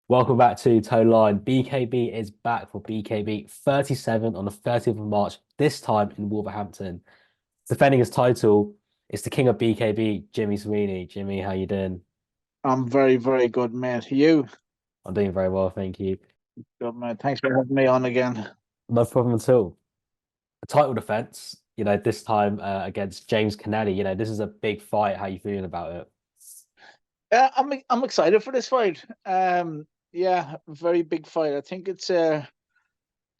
Welcome back to Toe Line. BKB is back for BKB 37 on the 30th of March, this time in Wolverhampton. Defending his title is the king of BKB, Jimmy Sweeney. Jimmy, how you doing? I'm very, very good, mate. You? I'm doing very well, thank you. Good, mate. Thanks for having me on again. No problem at all. A title defense, this time against James Connelly. This is a big fight. How you feeling about it? I'm excited for this fight. Yeah, very big fight. I think it's one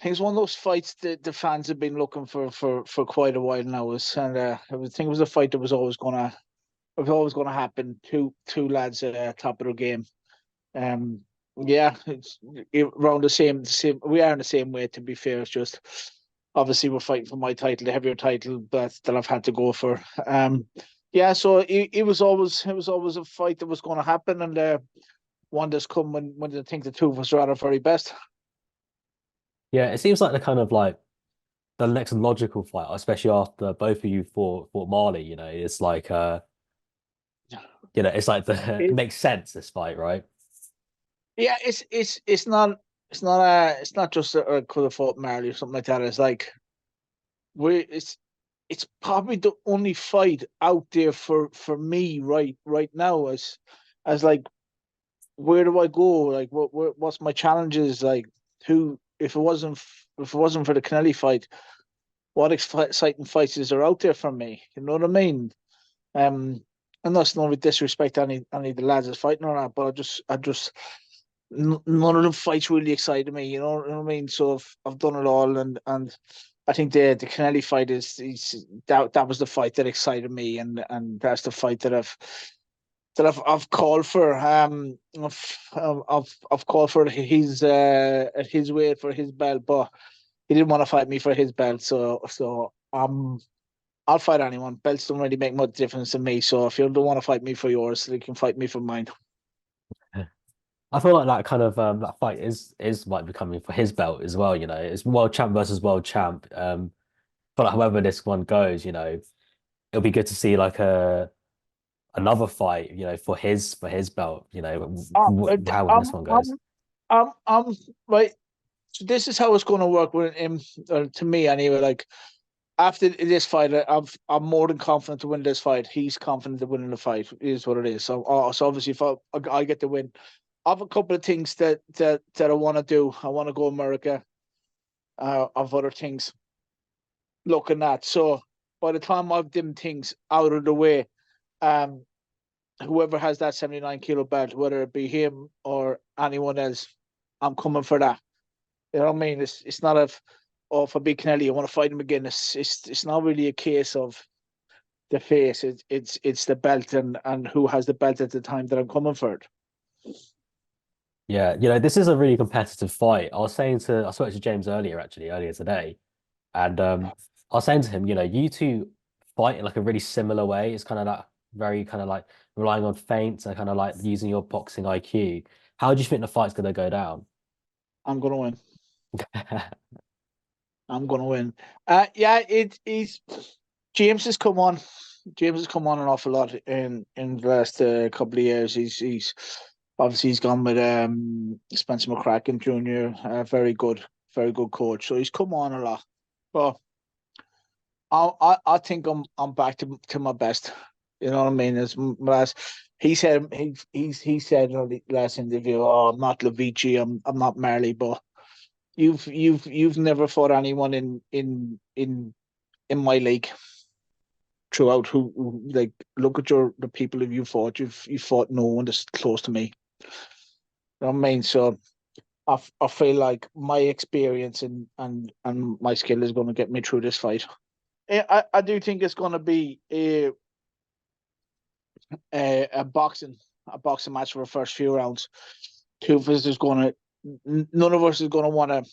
of those fights that the fans have been looking for quite a while now. I think it was a fight that was always gonna happen. Two lads top of the game. Um, yeah, around the same. We are in the same way. To be fair, it's just obviously we're fighting for my title, the heavier title that I've had to go for. Yeah, so it was always a fight that was going to happen, and one that's come when I think the two of us are at our very best. Yeah, it seems like the next logical fight, especially after both of you fought Marley. It's like it's like it It, makes sense, this fight, right? yeah, it's not just a could have fought Marley or something like that. It's like we it's probably the only fight out there for me right now as like where do I go? Like, what's my challenges? Like, who? If it wasn't for the Connelly fight, what exciting fights is there out there for me? You know what I mean? Um, and that's not with disrespect to any of the lads that's fighting or not, but none of the fights really excited me. You know what I mean? So I've done it all, and I think the Kennedy fight is that was the fight that excited me, and that's the fight that I've called for. I've called for his at his weight for his belt, but he didn't want to fight me for his belt. So I'll fight anyone. Belts don't really make much difference to me. So if you don't want to fight me for yours, you can fight me for mine. I feel like that kind of that fight is might be coming for his belt as well. It's world champ versus world champ. But like, however this one goes, it'll be good to see like a another fight, for his belt. Uh, How I'm this one goes. I'm I'm right. So this is how it's going to work with him, to me anyway. Like after this fight, I'm more than confident to win this fight. He's confident to win the fight. It is what it is. So obviously, if I get the win, I have a couple of things that I want to do. I want to go America. I've other things looking at. So by the time I've them things out of the way, um, whoever has that 79 kilo belt, whether it be him or anyone else, I'm coming for that. You know what I mean? It's not a oh for Big Kennelly, I want to fight him again. It's not really a case of the face. It's the belt and who has the belt at the time that I'm coming for it. Yeah, this is a really competitive fight. I spoke to James earlier today, and I was saying to him, you two fight in like a really similar way. It's kind of that very kind of like relying on feints and kind of like using your boxing IQ. How do you think the fight's gonna go down? I'm gonna win. I'm gonna win. Yeah, it is. James has come on. James has come on an awful lot in the last couple of years. He's obviously he's gone with Spencer McCracken Jr. Very good coach. So he's come on a lot. But I think I'm back to my best. You know what I mean? As last he said in the last interview, "Oh, I'm not Levici, I'm not Marley," but you've never fought anyone in my league throughout who like look at the people who you fought. You fought no one that's close to me. You know what I mean? So I feel like my experience and my skill is going to get me through this fight. I do think it's going to be a boxing match for the first few rounds. Two of us is going to none of us is going to want to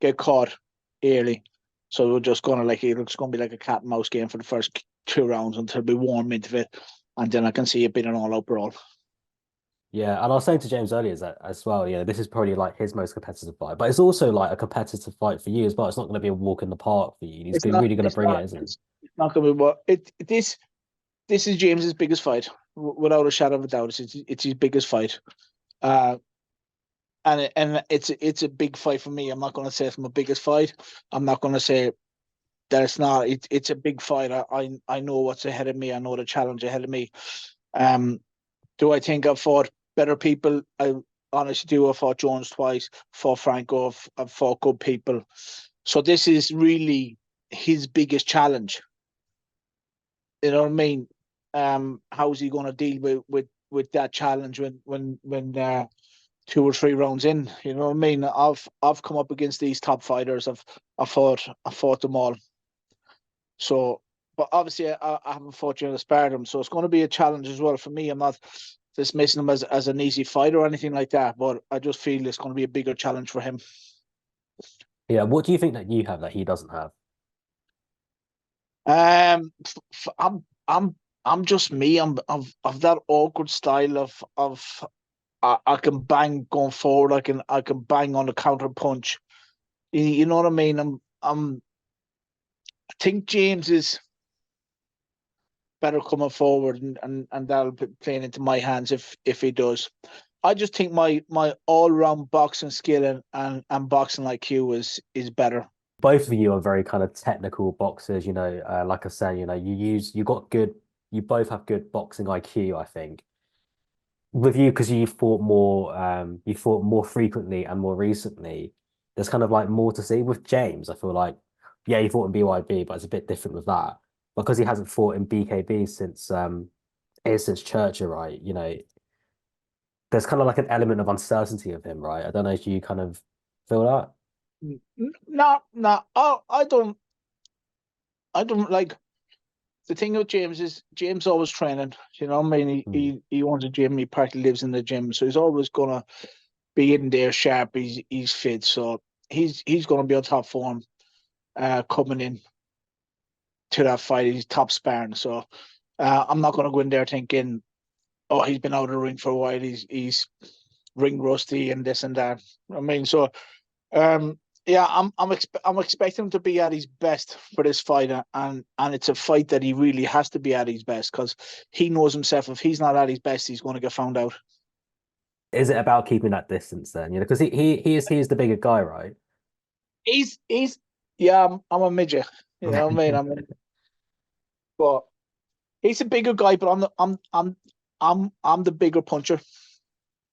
get caught early. So we're just gonna like it's gonna be like a cat and mouse game for the first two rounds until we warm into it, and then I can see it being an all out brawl. Yeah, and I was saying to James earlier that as well, this is probably like his most competitive fight, but it's also like a competitive fight for you as well. It's not going to be a walk in the park for you. He's It's been not. really going to It's bring it, not. isn't he? It's not gonna be what it. This is James's biggest fight, without a shadow of a doubt. It's his biggest fight. Uh, and it's a big fight for me. I'm not going to say it's my biggest fight. I'm not going to say that it's not. It's a big fight. I know what's ahead of me. I know the challenge ahead of me. Um, do I think I've fought better people? I honestly do. I fought Jones twice, fought Franco. I've fought good people. So this is really his biggest challenge. You know what I mean? How's he going to deal with that challenge when 2 or 3 rounds in? You know what I mean? I've come up against these top fighters. I fought them all. So, but obviously I haven't fought during the Stardom, so it's going to be a challenge as well for me. I'm not dismissing him as an easy fight or anything like that, but I just feel it's going to be a bigger challenge for him. Yeah, what do you think that you have that he doesn't have? I'm just me. I've that awkward style of I can bang going forward. I can bang on the counter punch. You know what I mean? I think James is better coming forward, and that'll be playing into my hands if he does. I just think my all round boxing skill and boxing IQ is better. Both of you are very kind of technical boxers, like I said, you both have good boxing IQ, I think. With you, because you fought more frequently and more recently, there's kind of like more to see. With James, I feel like, yeah, he fought in BYB, but it's a bit different with that. Because he hasn't fought in BKB since Churchill, right? There's kind of like an element of uncertainty of him, right? I don't know if you kind of feel that. No, no, I don't like the thing with James is James always training. You know, what I mean, Mm. he owns a gym. He practically lives in the gym, so he's always gonna be in there sharp. He's fit, so he's gonna be on top form. Coming in to that fight, he's top sparring. So I'm not gonna go in there thinking, oh, he's been out of the ring for a while. He's ring rusty and this and that. I mean, so Um, yeah, I'm expecting him to be at his best for this fight, and it's a fight that he really has to be at his best because he knows himself. If he's not at his best, he's going to get found out. Is it about keeping that distance then? Because he is the bigger guy, right? He's yeah, I'm a midget. You know what I mean? But he's a bigger guy, but I'm the bigger puncher.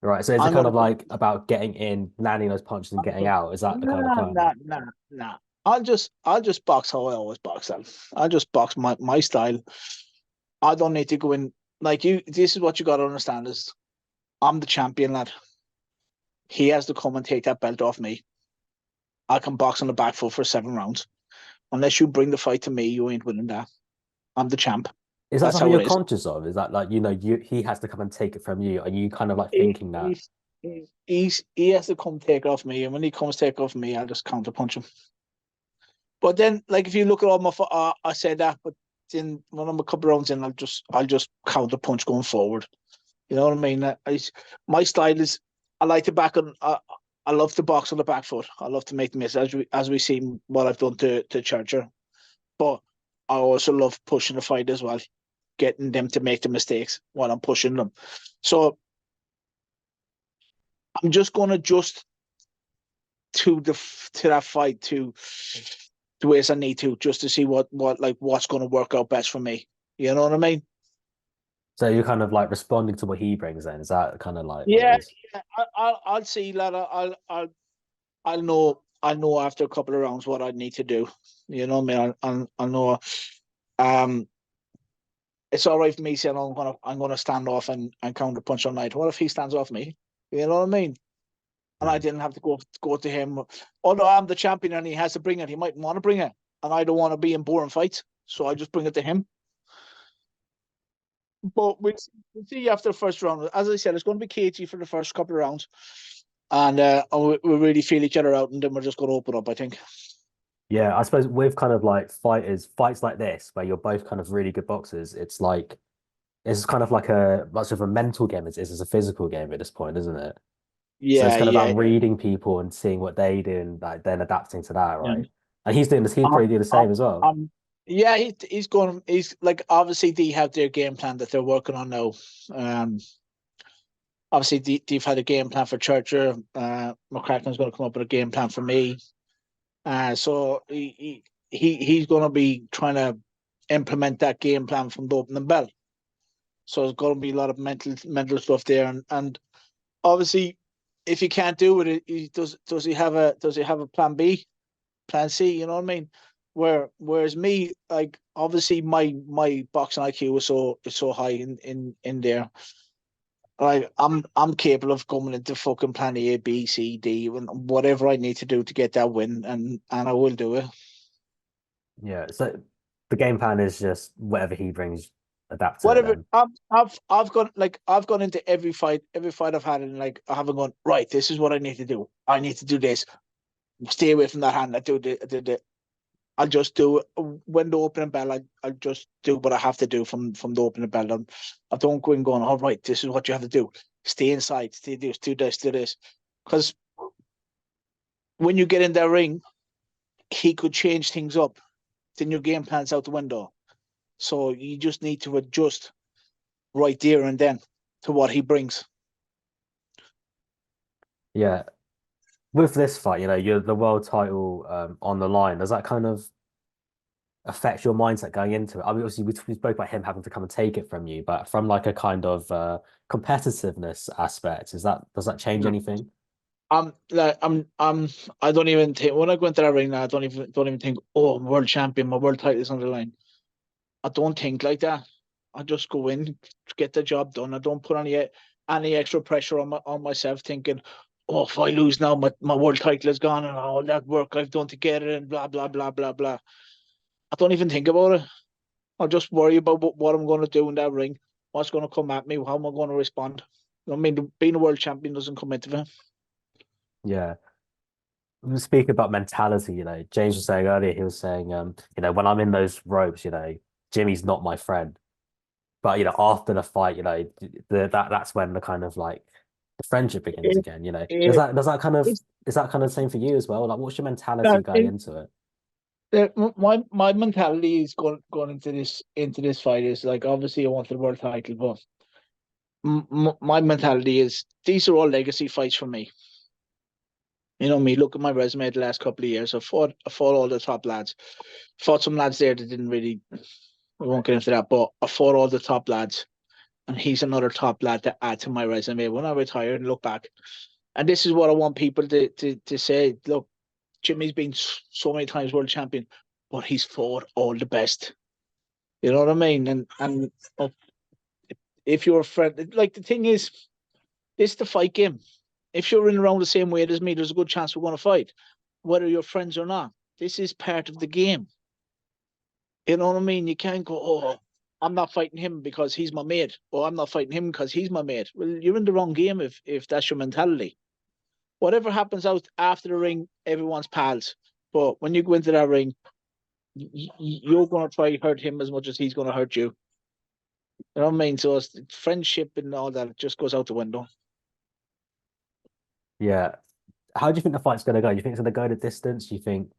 Right. So is it I'm kind gonna of like about getting in, landing those punches and getting out? Is that the kind of nah, plan? nah, nah, nah. I'll just box how I always box. I'll just box my style. I don't need to go in like you. This is what you got to understand: is I'm the champion, lad. He has to come and take that belt off me. I can box on the back foot for 7 rounds. Unless you bring the fight to me, you ain't winning that. I'm the champ. Is that That's something how you're it is. conscious of? Is that like, he has to come and take it from you? Are you kind of like He, thinking that? he's, he has to come take off me, and when he comes take off me, I'll just counter punch him. But then, like if you look at all my, I said that, but then when I'm a couple rounds in, I'll just counter punch going forward. You know what I mean? My style is I like to back on. I love to box on the back foot. I love to make the miss as we seen what I've done to Churchill. But I also love pushing the fight as well, getting them to make the mistakes while I'm pushing them. So I'm just going to adjust to that fight to the ways I need to just to see what's going to work out best for me. You know what I mean? So you're kind of like responding to what he brings then. Is that kind of like what it Yeah, is? yeah. I'll see, lad. I'll know after a couple of rounds what I need to do. You know what I mean? I'll know. Um, it's all right for me saying, oh, I'm gonna stand off and counter punch all night. What if he stands off me? You know what I mean? And I Mm. didn't have to go to him. Although I'm the champion and he has to bring it, he might want to bring it, and I don't want to be in boring fights, so I just bring it to him. But we'll see after the first round. As I said, it's going to be cagey for the first couple of rounds, and we'll really feel each other out, and then we're just going to open up. I think. Yeah, I suppose with kind of like fights like this, where you're both kind of really good boxers, it's kind of like a much of a mental game as a physical game at this point, isn't it? So it's Yeah, kind of yeah, about reading people and seeing what they do and like then adapting to that, yeah. right? And he's doing this, he's Um, probably doing the um, same as well. yeah, he's going. He's like obviously they have their game plan that they're working on now. Um, Obviously, they've had a game plan for Churcher. McCracken's going to come up with a game plan for me. So he's going to be trying to implement that game plan from the opening bell. So there's going to be a lot of mental stuff there, and obviously, if he can't do it, does he have a plan B, plan C? You know what I mean? Whereas me, like obviously my boxing IQ is so high in there. Like I'm capable of coming into fucking plan A, B, C, D, and whatever I need to do to get that win, and I will do it. Yeah. So the game plan is just whatever he brings, adapt to it Whatever then. I've gone into every fight I've had, and like I haven't gone right. This is what I need to do. I need to do this. Stay away from that hand. I'll just do it when the opening bell. I'll just do what I have to do from the opening bell. I don't go in going, all right, this is what you have to do. Stay inside. Stay this. Do this. Do this. Because when you get in that ring, he could change things up. Then your game plan's out the window. So you just need to adjust right there and then to what he brings. Yeah. With this fight, you're the world title on the line. Does that kind of affect your mindset going into it? I mean, obviously, we spoke about him having to come and take it from you, but from like a kind of competitiveness aspect, does that change anything? Like I don't even think when I go into that ring now, I don't even think, oh, I'm world champion, my world title is on the line. I don't think like that. I just go in, get the job done. I don't put any extra pressure on myself, thinking, oh, if I lose now, my world title is gone, and all that work I've done to get it, and blah blah blah blah blah. I don't even think about it. I'll just worry about what I'm going to do in that ring, what's going to come at me, how am I going to respond. I mean, being a world champion doesn't come into it. Yeah. Speaking about mentality, James was saying earlier, he was saying, when I'm in those ropes, Jimmy's not my friend. But after the fight, that's when the kind of like the friendship begins It, again. it, Does that kind of it's, is that kind of the same for you as well? Like, what's your mentality that, going it, into it? my mentality is going into this fight is like, obviously I want the world title, but my mentality is these are all legacy fights for me. You know me. Look at my resume the last couple of years. I fought all the top lads. Fought some lads there that didn't really. We won't get into that, but I fought all the top lads, and he's another top lad to add to my resume when I retire and look back. And this is what I want people to say. Look, Jimmy's been so many times world champion, but he's fought all the best. You know what I mean? And if you're a friend, like the thing is, this is the fight game. If you're in around the same weight as me, there's a good chance we're going to fight, whether you're friends or not. This is part of the game. You know what I mean? You can't go, oh, I'm not fighting him because he's my mate, or I'm not fighting him because he's my mate. Well, you're in the wrong game if that's your mentality. Whatever happens out after the ring, everyone's pals. But when you go into that ring, you're going to try to hurt him as much as he's going to hurt you. You know what I mean? So it's friendship and all that, it just goes out the window. Yeah. How do you think the fight's going to go? Do you think it's going to go the distance? Do you think,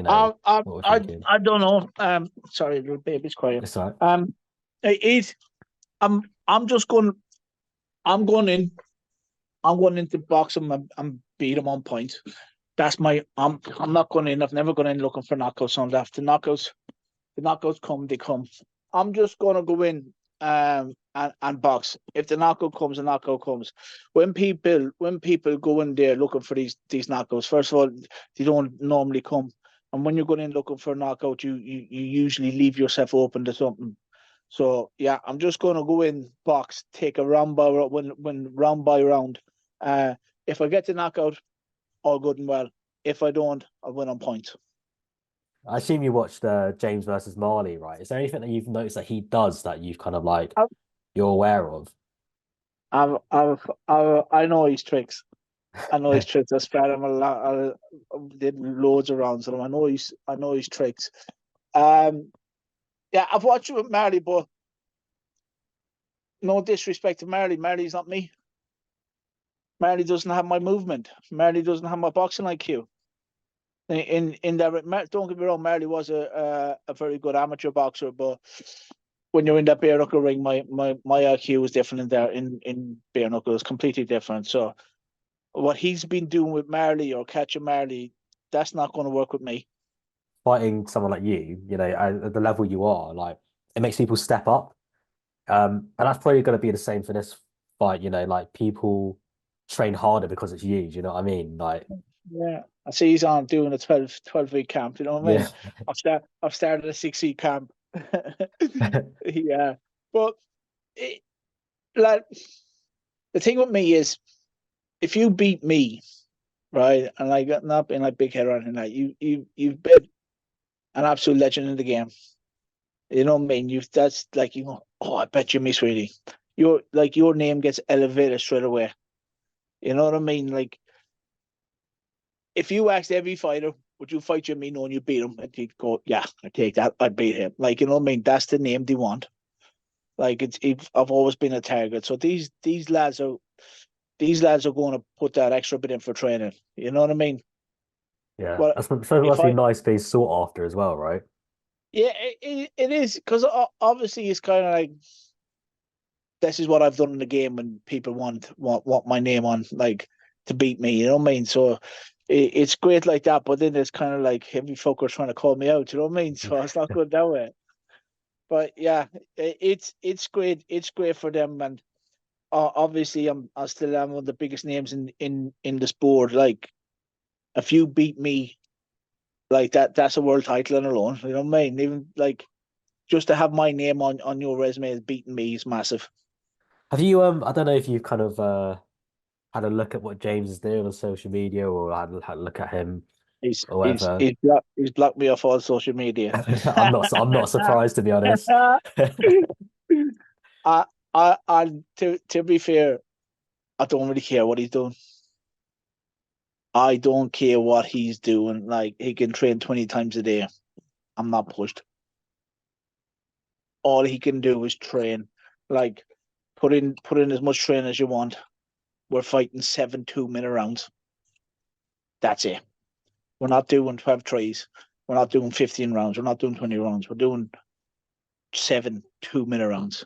I I what we're I, thinking? I don't know. Sorry, the baby's crying. It's all right. It. I'm just going. I'm going in. I'm going into boxing and beat him on point. That's my. I'm not going in. I've never gone in looking for knockouts on that. The knockouts come. They come. I'm just going to go in and box. If the knockout comes, the knockout comes. When people go in there looking for these knockouts, first of all, they don't normally come. And when you're going in looking for a knockout, you usually leave yourself open to something. So yeah, I'm just going to go in box, take a round by when round by round. Uh, if I get the knockout, all good and well. If I don't, I'll win on points. I assume you watched James versus Marley, right? Is there anything that you've noticed that he does that you've kind of like you're aware of? I know his tricks. I know his tricks. I spread him a lot. I did loads of rounds on him. I know his tricks. Um, yeah, I've watched it with Marley, but no disrespect to Marley. Marley's not me. Marley doesn't have my movement. Marley doesn't have my boxing IQ. In that, don't get me wrong, Marley was a very good amateur boxer, but when you're in that bare knuckle ring, my IQ is different in there in bare knuckle. It's completely different. So what he's been doing with Marley or catching Marley, that's not going to work with me. Fighting someone like you know, at the level you are, like it makes people step up. And that's probably going to be the same for this fight, you know, like people train harder because it's you. Do you know what I mean? Like, Yeah, I see he's on doing a 12 week camp. You know what I yeah, mean? I've started a 6 week camp. Yeah, but it, like the thing with me is, if you beat me, right, and like not being like big head or anything, like you've been an absolute legend in the game. You know what I mean? You've that's like you go, oh, I bet you, me, sweetie. Your name gets elevated straight away. You know what I mean? Like if you asked every fighter, would you fight Jimmy knowing you beat him? And he'd go, yeah, I take that. I beat him. Like, you know what I mean? That's the name they want. Like I've always been a target. So these lads are going to put that extra bit in for training. You know what I mean? yeah. Well, That's so it if must be I nice being sought after as well, right? yeah, it is because obviously it's kind of like this is what I've done in the game, and people want my name on like to beat me. You know what I mean? So it's great like that, but then it's kind of like every fucker trying to call me out. You know what I mean? So it's not good that way. But yeah, it's great. It's great for them, and obviously I still am one of the biggest names in the sport. Like if you beat me like that, that's a world title in alone. You know what I mean? Even like just to have my name on your resume as beating me is massive. Have you I don't know if you've kind of had a look at what James is doing on social media or had a look at him He's or he's whatever. he's blocked me off all social media. I'm not surprised to be honest. I to be fair, I don't really care what he's doing. I don't care what he's doing. Like he can train 20 times a day. I'm not pushed. All he can do is train. Like put in as much training as you want. We're fighting 7 2-minute rounds. That's it. We're not doing 12 trees. We're not doing 15 rounds. We're not doing 20 rounds. We're doing 7 2-minute rounds.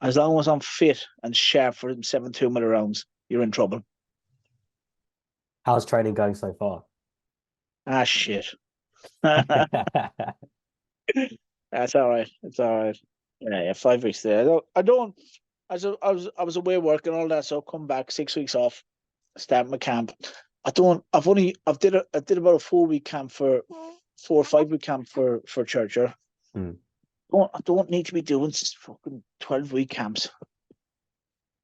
As long as I'm fit and sharp for them 7 2-minute rounds, you're in trouble. How's training going so far? Ah, shit. That's all right. It's all right. Yeah, 5 weeks there. I don't. I was away working all that, so I'll come back 6 weeks off, start my camp. I don't. I did about a 4 week camp for 4 or 5 week camp for Churcher. Hmm. I don't need to be doing fucking 12 week camps.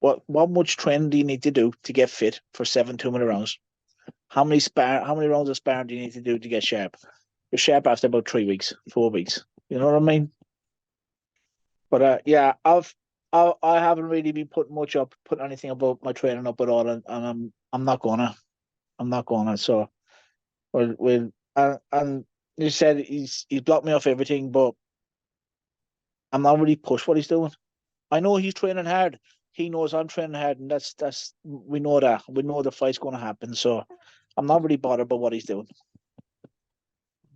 What much training do you need to do to get fit for 7 2-minute rounds? How many rounds of sparring do you need to do to get sharp? You're sharp after about 3 weeks, 4 weeks. You know what I mean? But yeah, I haven't really been putting anything about my training up at all, and I'm not gonna. So and you said he's blocked me off everything, but I'm not really pushed what he's doing. I know he's training hard. He knows I'm training hard, and that's we know that. We know the fight's going to happen. So I'm not really bothered about what he's doing.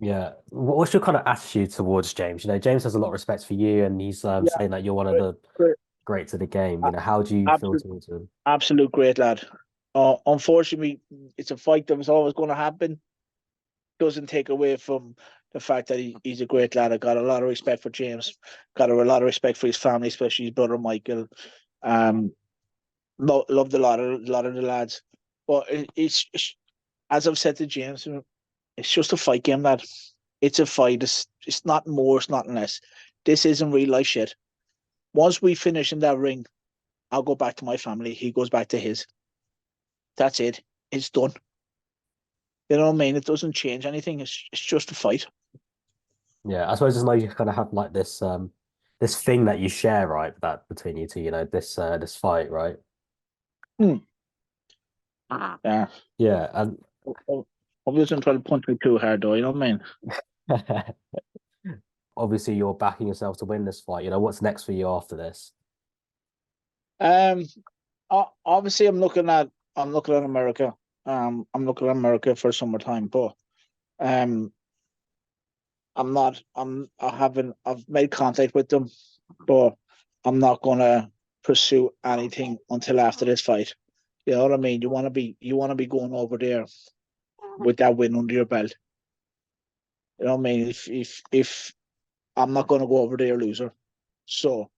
Yeah. What's your kind of attitude towards James? You know, James has a lot of respect for you, and he's Yeah, saying that you're one of great, the great, greats of the game. You know, how do you feel absolute, towards him? absolute great lad. Unfortunately, it's a fight that was always going to happen. Doesn't take away from the fact that he's a great lad. I got a lot of respect for James. Got a lot of respect for his family, especially his brother Michael. Um, loved a lot of the lads. But it's as I've said to James, it's just a fight game, lad. It's a fight. It's not more. It's not less. This isn't real life shit. Once we finish in that ring, I'll go back to my family. He goes back to his. That's it. It's done. You know what I mean? It doesn't change anything. It's just a fight. Yeah, I suppose it's like you kind of have like this thing that you share, right? That between you two, you know, this fight, right? Hmm. Yeah. Yeah, and I wasn't trying to punch me too hard, though. You know what I mean? obviously you're backing yourself to win this fight. You know, what's next for you after this? Um. Obviously, I'm looking at America. I'm looking at America for summertime, but um, I'm not. I haven't. I've made contact with them, but I'm not gonna pursue anything until after this fight. You know what I mean? You want to be going over there with that win under your belt. You know what I mean? If I'm not gonna go over there loser, so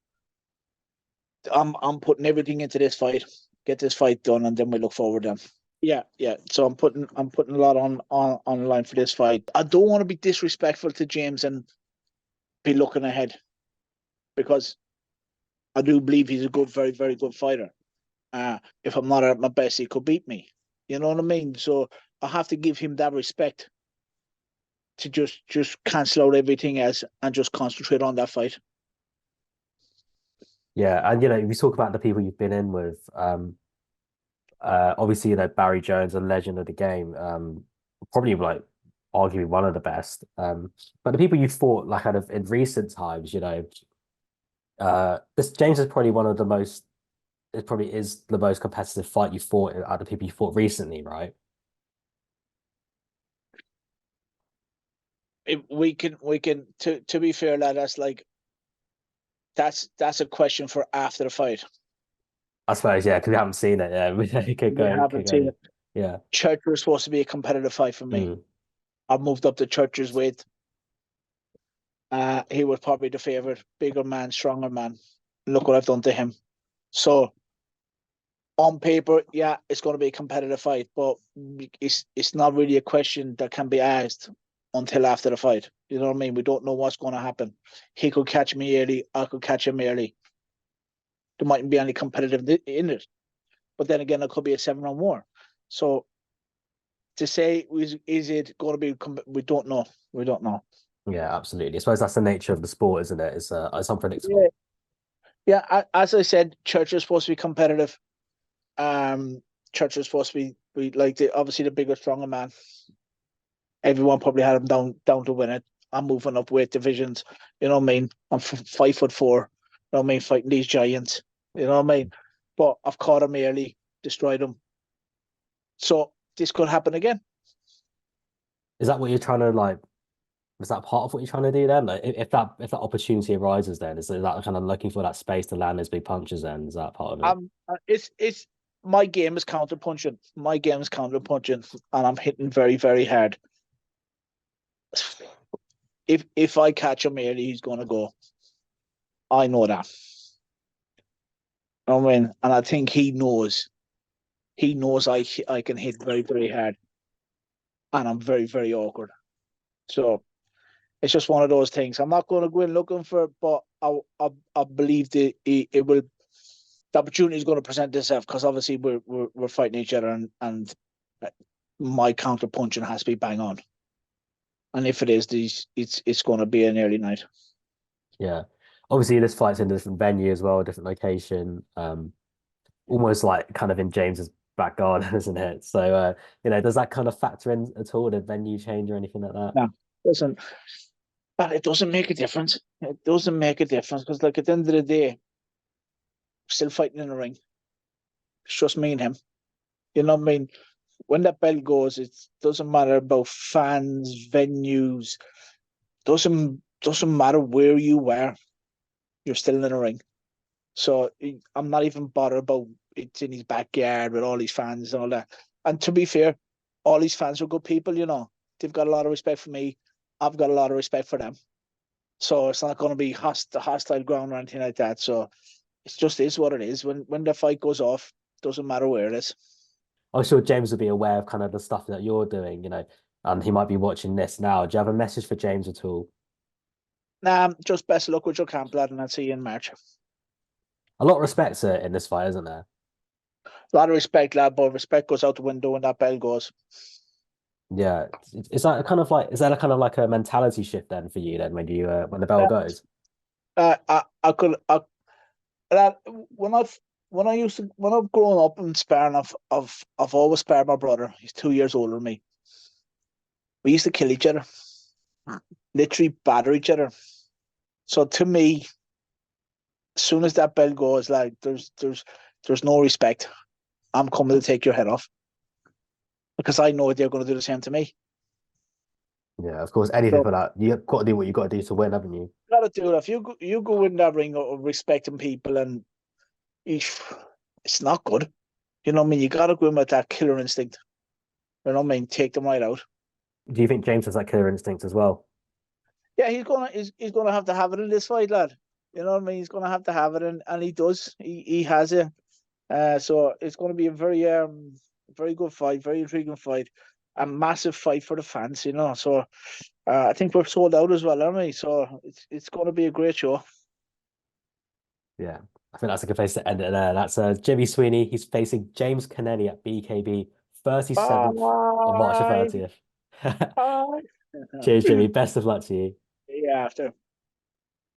I'm putting everything into this fight, get this fight done, and then we look forward then. Yeah, yeah. So I'm putting a lot on the line for this fight. I don't want to be disrespectful to James and be looking ahead because I do believe he's a good, very, very good fighter. If I'm not at my best, he could beat me. You know what I mean? So I have to give him that respect to just cancel out everything else and just concentrate on that fight. Yeah, and we talk about the people you've been in with. Obviously, Barry Jones, a legend of the game, probably like arguably one of the best. But the people you fought like kind of in recent times, this James is probably one of the most. It probably is the most competitive fight you fought out of the people you fought recently, right? We can to be fair, lad, that's a question for after the fight. I suppose, yeah, because we haven't seen it. Yeah, we We could haven't seen go. it. Yeah. Church was supposed to be a competitive fight for me. Mm. I moved up to Church's weight. He was probably the favorite, bigger man, stronger man. Look what I've done to him. So on paper, yeah, it's going to be a competitive fight, but it's not really a question that can be asked until after the fight. You know what I mean? We don't know what's going to happen. He could catch me early. I could catch him early. There mightn't be any competitive in it, but then again, it could be a 7-round war. So to say is it going to be? We don't know. We don't know. Yeah, absolutely. I suppose that's the nature of the sport, isn't it? It's Yeah, unpredictable. yeah. As I said, Church is supposed to be competitive. Um, Church is supposed to be like obviously the bigger, stronger man. Everyone probably had him down to win it. I'm moving up weight divisions. You know what I mean? I'm 5'4". You know what I mean? Fighting these giants. You know what I mean? But I've caught him early, destroyed him. So this could happen again. Is that what you're trying to like? Is that part of what you're trying to do then? Like, if that opportunity arises, then is that kind of looking for that space to land those big punches? Then is that part of it? It's my game is counter punching. My game is counter punching, and I'm hitting very very hard. If I catch him early, he's gonna go. I know that. I mean, and I think he knows. He knows I can hit very very hard, and I'm very very awkward. So it's just one of those things. I'm not going to go in looking for it, but I believe that it will. The opportunity is going to present itself because obviously we're fighting each other, and my counter punching has to be bang on. And if it is, it's going to be an early night. Yeah. Obviously, this fight's in a different venue as well, a different location. Almost like kind of in James's back garden, isn't it? So, does that kind of factor in at all, the venue change or anything like that? Yeah, listen, but it doesn't make a difference. It doesn't make a difference because, like, at the end of the day, we're still fighting in the ring. It's just me and him. You know what I mean? When that bell goes, it doesn't matter about fans, venues. Doesn't matter where you are. You're still in the ring. So I'm not even bothered about it's in his backyard with all his fans and all that. And to be fair, all these fans are good people. They've got a lot of respect for me. I've got a lot of respect for them. So it's not going to be hostile ground or anything like that. So it's just is what it is. When the fight goes off, doesn't matter where it is. I'm sure James will be aware of kind of the stuff that you're doing, and he might be watching this now. Do you have a message for James at all? Nah, just best of luck with your camp, lad, and I'll see you in March. A lot of respect in this fight, isn't there? A lot of respect, lad, but respect goes out the window when that bell goes. Yeah. Is that a kind of like a mentality shift then for you then when the bell goes? I could, lad, when I've when I've grown up and sparring, I've always sparred my brother. He's 2 years older than me. We used to kill each other, literally batter each other. So to me, as soon as that bell goes, like there's no respect. I'm coming to take your head off because I know they're going to do the same to me. Yeah, of course, anything So for that. You got to do what you got to do to win, haven't you? gotta do that. If you go in that ring of respecting people and eesh, it's not good. You know what I mean? You gotta go in with that killer instinct. You know what I mean? Take them right out. Do you think James has that killer instinct as well? Yeah, he's gonna have it in this fight, lad. You know what I mean? He's gonna have to have it, and he does. He has it. So it's going to be a very good fight, very intriguing fight, a massive fight for the fans, you know. So I think we're sold out as well, aren't we? So it's going to be a great show. Yeah, I think that's a good place to end it there. That's Jimmy Sweeney. He's facing James Connelly at BKB 37th of March the Bye. 30th. Bye. Cheers, Jimmy. Best of luck to you. Yeah, after.